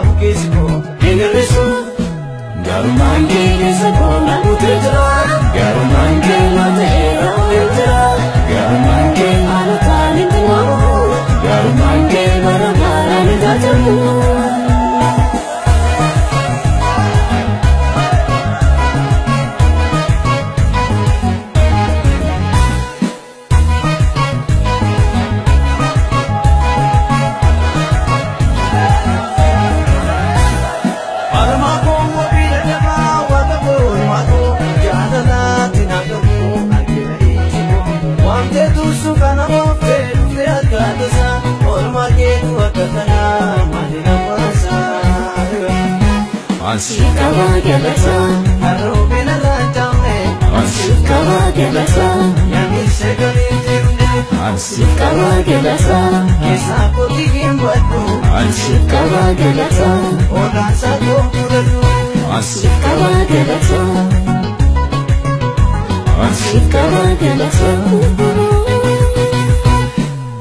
bukesiko engereso garumange gesako na utejra garumange mate utejra garumange alutani tmo garumange maramara nitajamu Ansikaba gelata, arubina lantame. ansikaba gelata, Yami segalite, ansikaba gelata, kesapo tigimbatu. ansikaba gelata, Ola sago kuradu, ansikaba gelata, ansikaba gelata.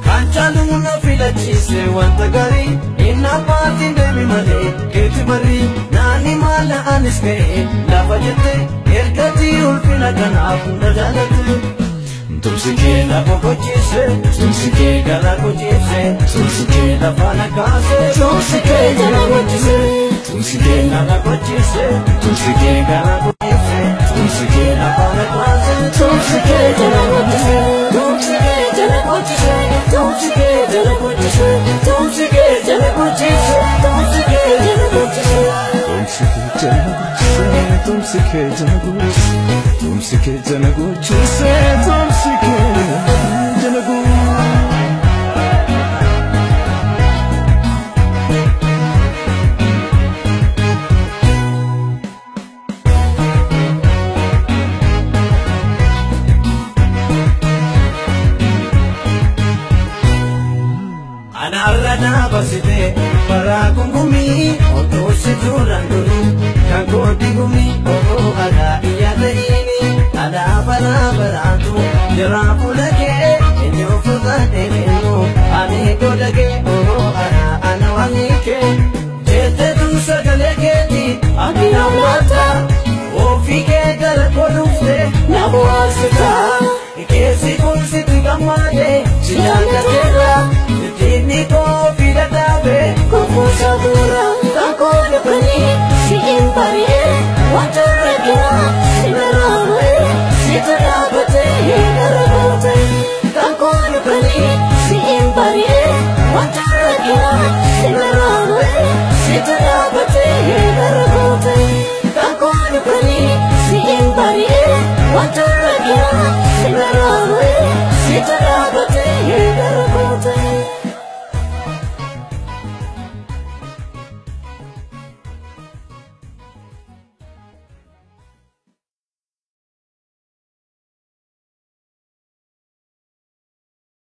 kanchalu na filachise wantagari. Inna pati devi male, keti mari. Nani mala aniske, lava jete. Erkati ulfina kana afunda jalate. Tumsike la kokochise, tumsike gala kochise, tumsike la fana kase, tumsike gala kochise, tumsike la kochise, tumsike gala kochise, tumsike la fana kase, tumsike gala kochise, tumsike gala kochise, tumsike gala kochise, tumsike gala kochise, tumsike gala kochise. Tumsike janagu, chise, tumsike janagu. Ana arrada basite, para kungumi, oto situranduru, kanko digumi, oto aga iyate ini, ada para barantu, jerapu lage, enyo futa dereno, ane kodage, ana wangike, jete tu sagalege ni, agina wata, ofike dal kodufte, nabo asita, ikesi kunsiti gamade, chilanga tera. Dini ko filatabe, kufusa dura, kako depani, si impari, wajaragina, sinarawe, sitarabate, hinarabote, kako depani, si impari, wajaragina,